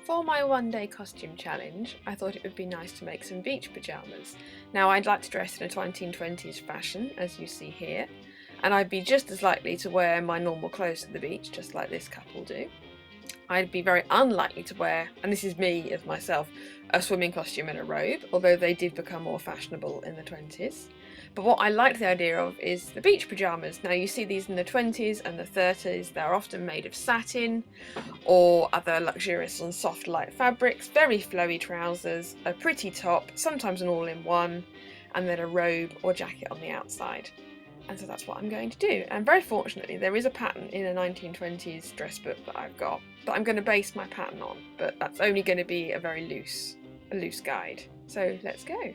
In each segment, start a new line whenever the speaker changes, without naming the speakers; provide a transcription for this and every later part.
For my one-day costume challenge, I thought it would be nice to make some beach pyjamas. Now, I'd like to dress in a 1920s fashion, as you see here, and I'd be just as likely to wear my normal clothes to the beach, just like this couple do. I'd be very unlikely to wear, and this is me as myself, a swimming costume and a robe, although they did become more fashionable in the 20s. But what I like the idea of is the beach pyjamas. Now, you see these in the 20s and the 30s. They're often made of satin or other luxurious and soft light fabrics, very flowy trousers, a pretty top, sometimes an all-in-one, and then a robe or jacket on the outside. And so that's what I'm going to do. And very fortunately, there is a pattern in a 1920s dress book that I've got that I'm going to base my pattern on, but that's only going to be a very loose guide. So let's go.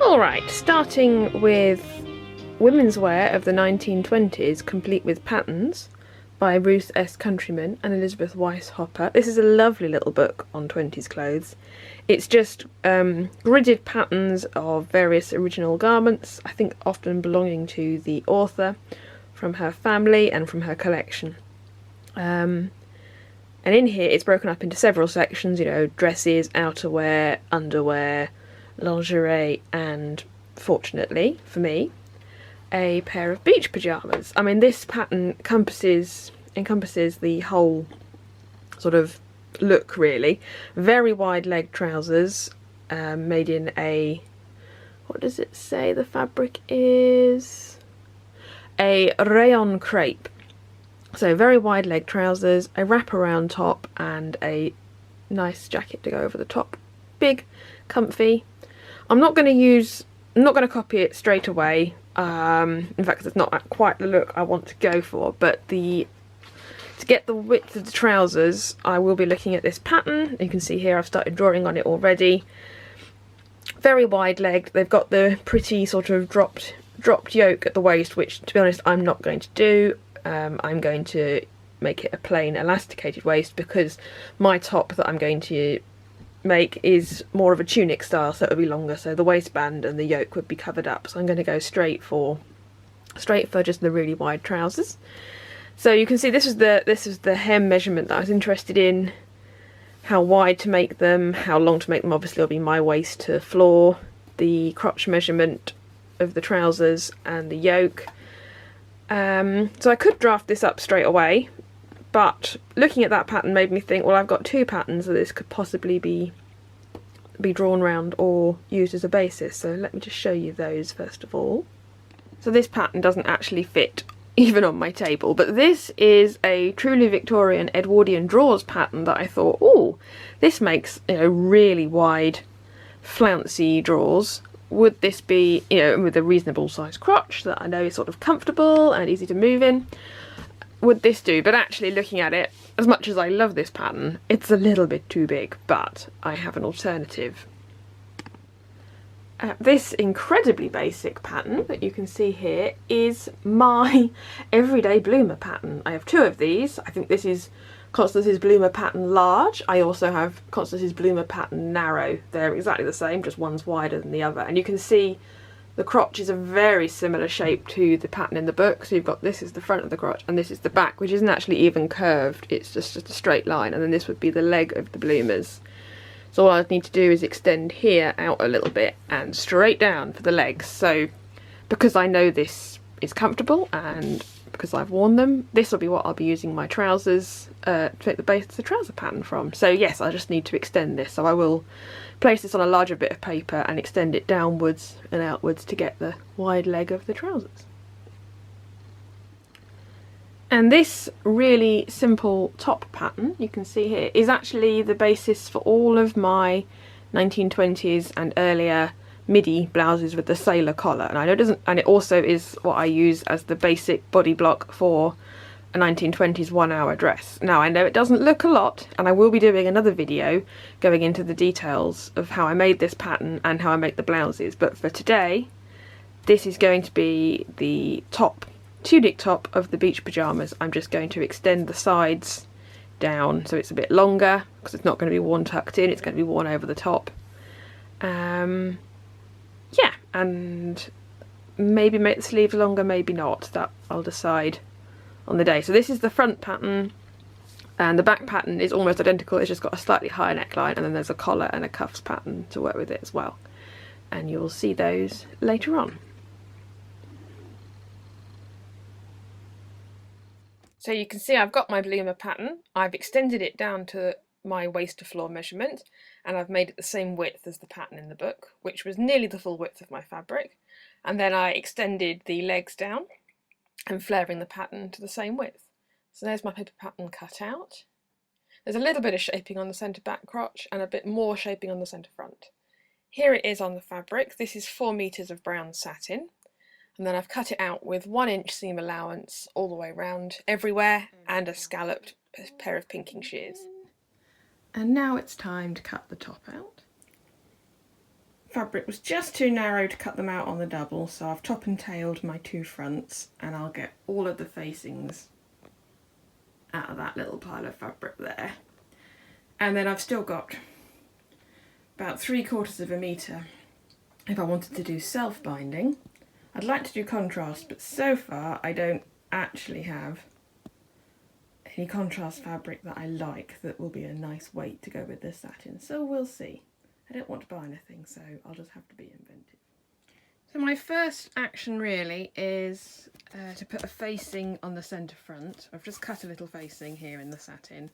Alright, starting with Women's Wear of the 1920s, complete with patterns, by Ruth S. Countryman and Elizabeth Weiss Hopper. This is a lovely little book on 20s clothes. It's just gridded patterns of various original garments, I think often belonging to the author, from her family and from her collection. And in here it's broken up into several sections, you know, dresses, outerwear, underwear, lingerie, and fortunately for me, a pair of beach pyjamas. I mean, this pattern encompasses the whole sort of look, really. Very wide leg trousers, made in a, what does it say the fabric is? A rayon crepe. So very wide leg trousers, a wraparound top, and a nice jacket to go over the top. Big, comfy. I'm not going to copy it straight away. In fact, it's not quite the look I want to go for, but to get the width of the trousers, I will be looking at this pattern. You can see here I've started drawing on it already. Very wide legged. They've got the pretty sort of dropped yoke at the waist, which, to be honest, I'm not going to do. I'm going to make it a plain elasticated waist because my top that I'm going to make is more of a tunic style, so it'll be longer, so the waistband and the yoke would be covered up. So I'm going to go straight for just the really wide trousers. So you can see this is the hem measurement that I was interested in, how wide to make them, how long to make them. Obviously it'll be my waist to floor, the crotch measurement of the trousers and the yoke. So I could draft this up straight away, but looking at that pattern made me think, well, I've got two patterns that this could possibly be drawn round or used as a basis. So let me just show you those first of all. So this pattern doesn't actually fit even on my table, but this is a truly Victorian Edwardian drawers pattern that I thought, oh, this makes, you know, really wide flouncy drawers. Would this be, you know, with a reasonable sized crotch that I know is sort of comfortable and easy to move in? Would this do? But actually, looking at it, as much as I love this pattern, it's a little bit too big, but I have an alternative. This incredibly basic pattern that you can see here is my everyday bloomer pattern. I have two of these. I think this is Constance's bloomer pattern large. I also have Constance's bloomer pattern narrow. They're exactly the same, just one's wider than the other. And you can see the crotch is a very similar shape to the pattern in the book. So you've got, this is the front of the crotch and this is the back, which isn't actually even curved. It's just a straight line, and then this would be the leg of the bloomers. So all I need to do is extend here out a little bit and straight down for the legs. So because I know this is comfortable and because I've worn them, this will be what I'll be using my trousers to make the base of the trouser pattern from. So yes, I just need to extend this. So I will place this on a larger bit of paper and extend it downwards and outwards to get the wide leg of the trousers. And this really simple top pattern you can see here is actually the basis for all of my 1920s and earlier midi blouses with the sailor collar. And I know it doesn't, and it also is what I use as the basic body block for a 1920s 1 hour dress. Now I know it doesn't look a lot, and I will be doing another video going into the details of how I made this pattern and how I make the blouses, but for today this is going to be the top, tunic top of the beach pyjamas. I'm just going to extend the sides down so it's a bit longer because it's not going to be worn tucked in, it's going to be worn over the top. Yeah, and maybe make the sleeves longer, maybe not. That I'll decide on the day. So this is the front pattern, and the back pattern is almost identical. It's just got a slightly higher neckline, and then there's a collar and a cuffs pattern to work with it as well. And you'll see those later on. So you can see I've got my bloomer pattern. I've extended it down to my waist to floor measurement, and I've made it the same width as the pattern in the book, which was nearly the full width of my fabric. And then I extended the legs down and flaring the pattern to the same width. So there's my paper pattern cut out. There's a little bit of shaping on the centre back crotch and a bit more shaping on the centre front. Here it is on the fabric. This is 4 meters of brown satin. And then I've cut it out with 1 inch seam allowance all the way around everywhere, and a scalloped pair of pinking shears. And now it's time to cut the top out. Fabric was just too narrow to cut them out on the double, so I've top and tailed my 2 fronts, and I'll get all of the facings out of that little pile of fabric there. And then I've still got about 3/4 of a metre if I wanted to do self-binding. I'd like to do contrast, but so far I don't actually have any contrast fabric that I like that will be a nice weight to go with this satin, so we'll see. I don't want to buy anything, so I'll just have to be inventive. So my first action really is to put a facing on the centre front. I've just cut a little facing here in the satin,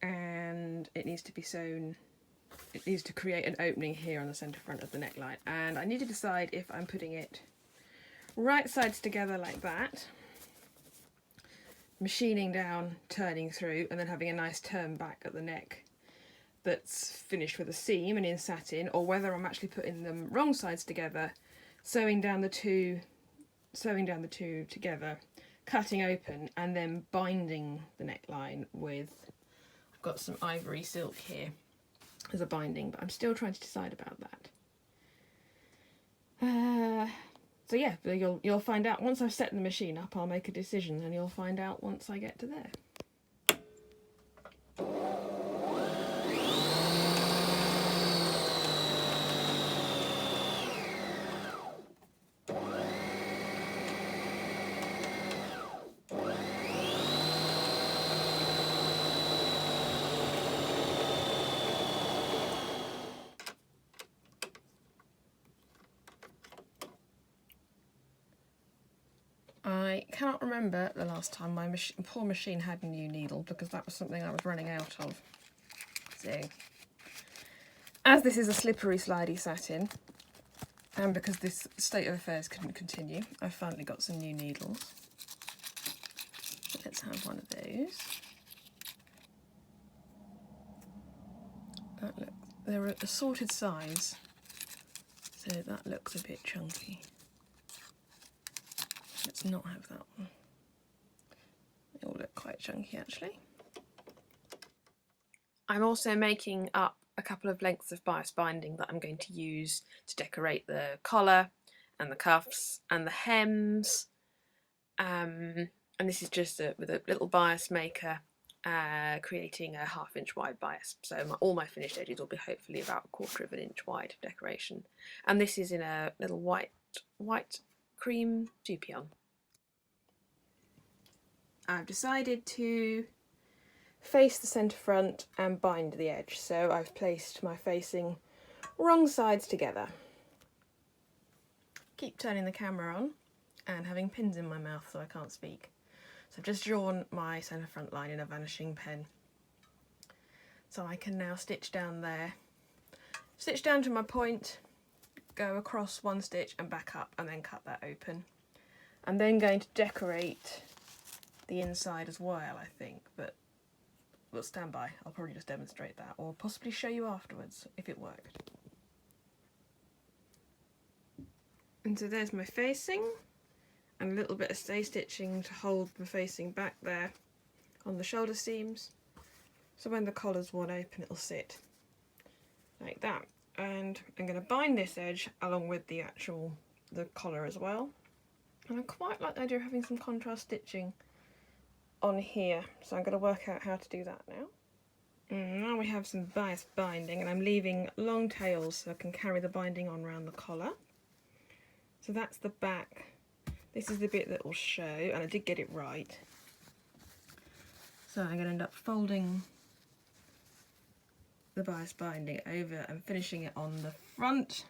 and it needs to be sewn. It needs to create an opening here on the centre front of the neckline, and I need to decide if I'm putting it right sides together like that, machining down, turning through, and then having a nice turn back at the neck that's finished with a seam and in satin, or whether I'm actually putting them wrong sides together, sewing down the two together, cutting open, and then binding the neckline with, I've got some ivory silk here as a binding, but I'm still trying to decide about that. So yeah, you'll find out once I've set the machine up. I'll make a decision, and you'll find out once I get to there. I cannot remember the last time my poor machine had a new needle, because that was something I was running out of. So, as this is a slippery, slidey satin, and because this state of affairs couldn't continue, I've finally got some new needles. So let's have one of those. Look, they're a assorted size, so that looks a bit chunky. Let's not have that one. They all look quite chunky actually. I'm also making up a couple of lengths of bias binding that I'm going to use to decorate the collar and the cuffs and the hems. And this is just with a little bias maker, creating a 1/2 inch wide bias. So all my finished edges will be hopefully about 1/4 inch wide of decoration. And this is in a little white cream dupion. I've decided to face the centre front and bind the edge, so I've placed my facing wrong sides together. Keep turning the camera on and having pins in my mouth so I can't speak. So I've just drawn my centre front line in a vanishing pen, so I can now stitch down there, stitch down to my point, go across 1 stitch and back up, and then cut that open. I'm then going to decorate the inside as well, I think, but we'll stand by. I'll probably just demonstrate that, or possibly show you afterwards if it worked. And so there's my facing, and a little bit of stay stitching to hold the facing back there on the shoulder seams, so when the collar's worn open it'll sit like that. And I'm going to bind this edge along with the collar as well. And I quite like the idea of having some contrast stitching on here, so I'm going to work out how to do that now. And now we have some bias binding, and I'm leaving long tails so I can carry the binding on around the collar. So that's the back. This is the bit that will show, and I did get it right. So I'm going to end up folding the bias binding over and finishing it on the front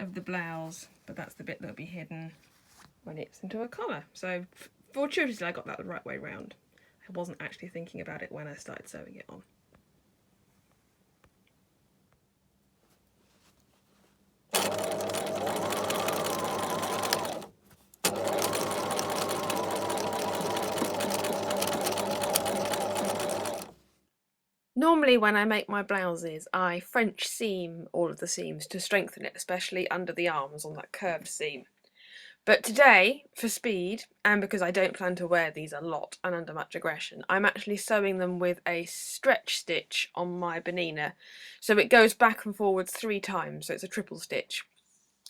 of the blouse, but that's the bit that'll be hidden when it's into a collar. So fortuitously I got that the right way round. I wasn't actually thinking about it when I started sewing it on. Normally when I make my blouses, I French seam all of the seams to strengthen it, especially under the arms on that curved seam. But today, for speed, and because I don't plan to wear these a lot and under much aggression, I'm actually sewing them with a stretch stitch on my Bernina. So it goes back and forwards 3 times, so it's a triple stitch.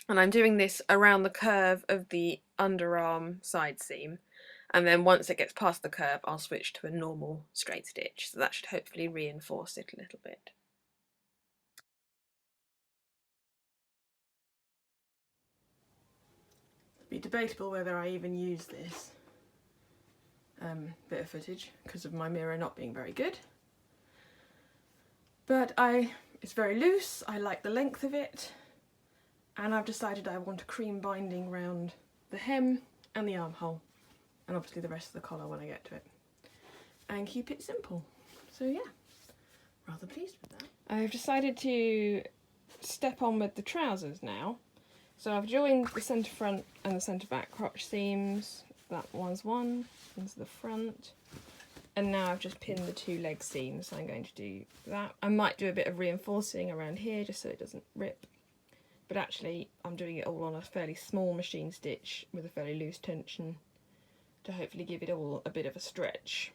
And I'm doing this around the curve of the underarm side seam. And then once it gets past the curve, I'll switch to a normal straight stitch. So that should hopefully reinforce it a little bit. It'd be debatable whether I even use this bit of footage because of my mirror not being very good. But it's very loose, I like the length of it, and I've decided I want a cream binding round the hem and the armhole, and obviously the rest of the collar when I get to it, and keep it simple. So yeah, rather pleased with that. I've decided to step on with the trousers now. So I've joined the centre front and the centre back crotch seams. That one's one into the front. And now I've just pinned the 2 leg seams, so I'm going to do that. I might do a bit of reinforcing around here just so it doesn't rip. But actually I'm doing it all on a fairly small machine stitch with a fairly loose tension to hopefully give it all a bit of a stretch.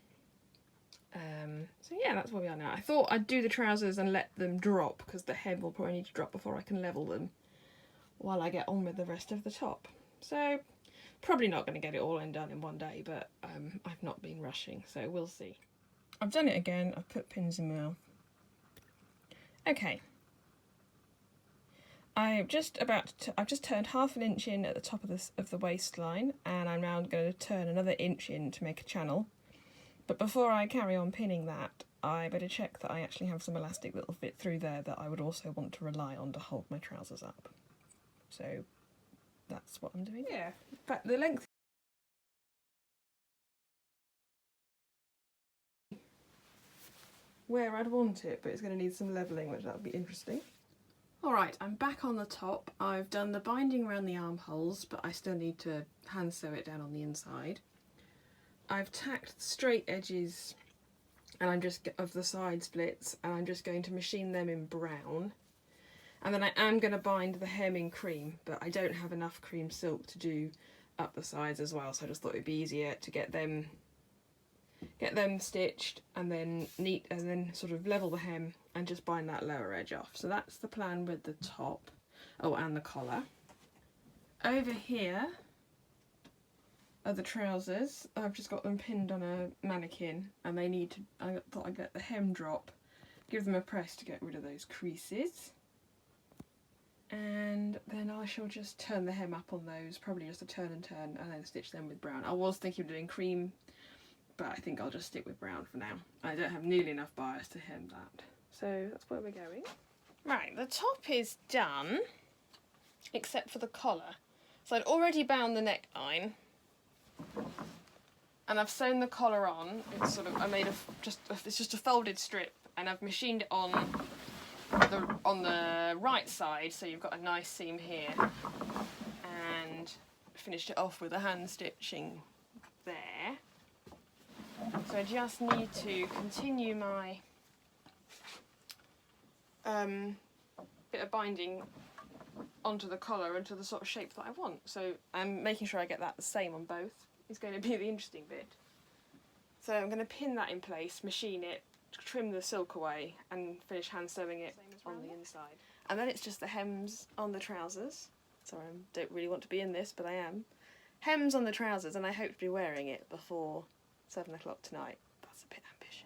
So yeah, that's where we are now. I thought I'd do the trousers and let them drop because the hem will probably need to drop before I can level them while I get on with the rest of the top. So probably not going to get it all done in one day, but I've not been rushing, so we'll see. I've done it again, I've put pins in my mouth. Okay. I've just turned half an inch in at the top of the waistline, and I'm now going to turn another inch in to make a channel. But before I carry on pinning that, I better check that I actually have some elastic that'll fit through there that I would also want to rely on to hold my trousers up. So that's what I'm doing. Yeah, in fact the length where I'd want it, but it's going to need some levelling, which that'll be interesting. Alright, I'm back on the top. I've done the binding around the armholes, but I still need to hand sew it down on the inside. I've tacked the straight edges and I'm just of the side splits, and I'm just going to machine them in brown. And then I am going to bind the hem in cream, but I don't have enough cream silk to do up the sides as well, so I just thought it'd be easier to get them stitched and then sort of level the hem and just bind that lower edge off. So that's the plan with the top. Oh, and the collar. Over here are the trousers. I've just got them pinned on a mannequin, and they need to, I thought I'd let the hem drop, give them a press to get rid of those creases. And then I shall just turn the hem up on those, probably just a turn and turn, and then stitch them with brown. I was thinking of doing cream, but I think I'll just stick with brown for now. I don't have nearly enough bias to hem that. So that's where we're going. Right, the top is done, except for the collar. So I'd already bound the neckline, and I've sewn the collar on. It's sort of, it's just a folded strip, and I've machined it on the right side, so you've got a nice seam here, and finished it off with a hand stitching there. So I just need to continue my bit of binding onto the collar into the sort of shape that I want. So I'm making sure I get that the same on both. Is going to be the interesting bit. So I'm going to pin that in place, machine it, trim the silk away, and finish hand sewing it on the inside. And then it's just the hems on the trousers. Sorry, I don't really want to be in this, but I am. Hems on the trousers, and I hope to be wearing it before 7 o'clock tonight. That's a bit ambitious.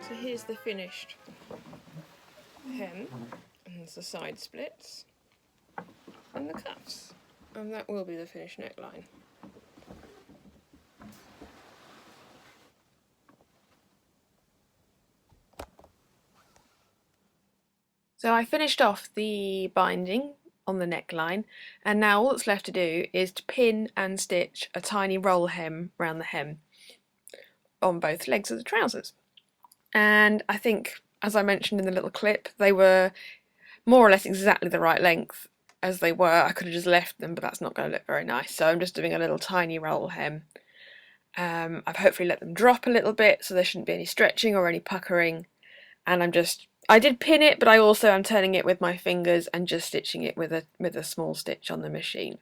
So here's the finished hem, and there's the side splits and the cuffs, and that will be the finished neckline. So I finished off the binding on the neckline, and now all that's left to do is to pin and stitch a tiny roll hem around the hem on both legs of the trousers. And I think, as I mentioned in the little clip, they were more or less exactly the right length as they were. I could have just left them, but that's not going to look very nice, so I'm just doing a little tiny roll hem. I've hopefully let them drop a little bit, so there shouldn't be any stretching or any puckering, and I did pin it, but I also am turning it with my fingers and just stitching it with a small stitch on the machine.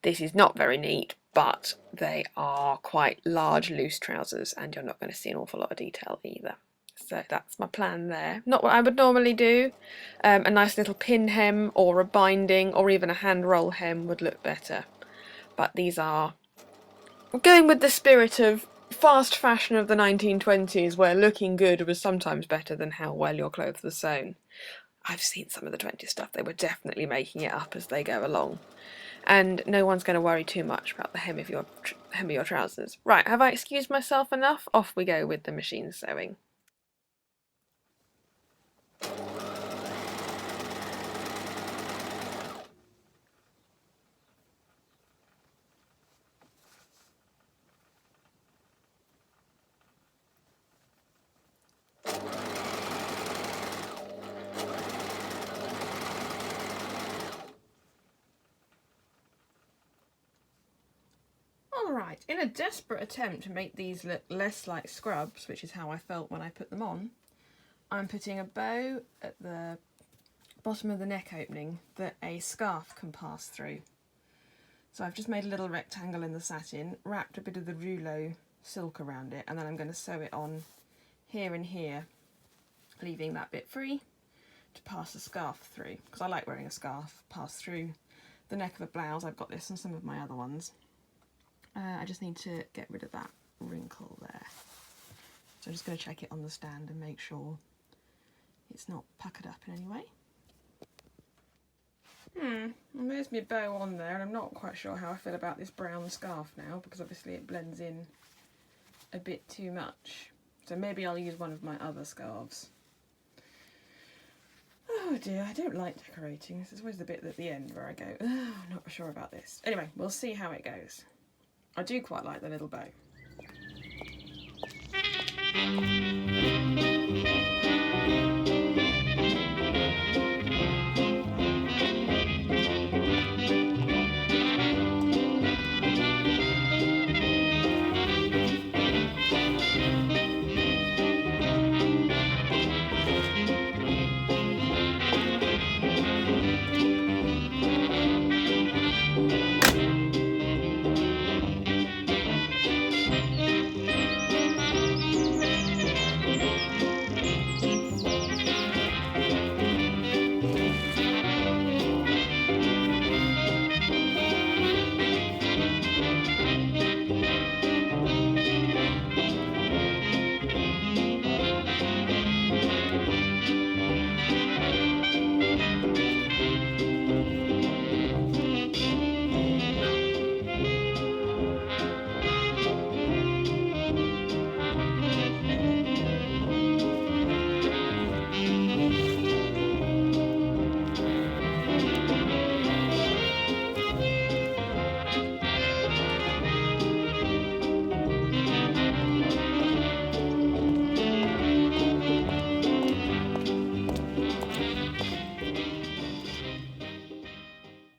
This is not very neat, but they are quite large loose trousers, and you're not going to see an awful lot of detail either. So that's my plan there. Not what I would normally do. A nice little pin hem or a binding or even a hand roll hem would look better. But these are going with the spirit of fast fashion of the 1920s, where looking good was sometimes better than how well your clothes were sewn. I've seen some of the 20s stuff, they were definitely making it up as they go along. And no one's going to worry too much about the hem of your trousers. Right, have I excused myself enough? Off we go with the machine sewing. Alright, in a desperate attempt to make these look less like scrubs, which is how I felt when I put them on, I'm putting a bow at the bottom of the neck opening that a scarf can pass through. So I've just made a little rectangle in the satin, wrapped a bit of the rouleau silk around it, and then I'm going to sew it on here and here, leaving that bit free to pass the scarf through, because I like wearing a scarf, pass through the neck of a blouse. I've got this and some of my other ones. I just need to get rid of that wrinkle there. So I'm just going to check it on the stand and make sure it's not puckered up in any way. And there's my bow on there, and I'm not quite sure how I feel about this brown scarf now, because obviously it blends in a bit too much. So maybe I'll use one of my other scarves. Oh dear, I don't like decorating. This is always the bit at the end where I go, oh, I'm not sure about this. Anyway, we'll see how it goes. I do quite like the little bow.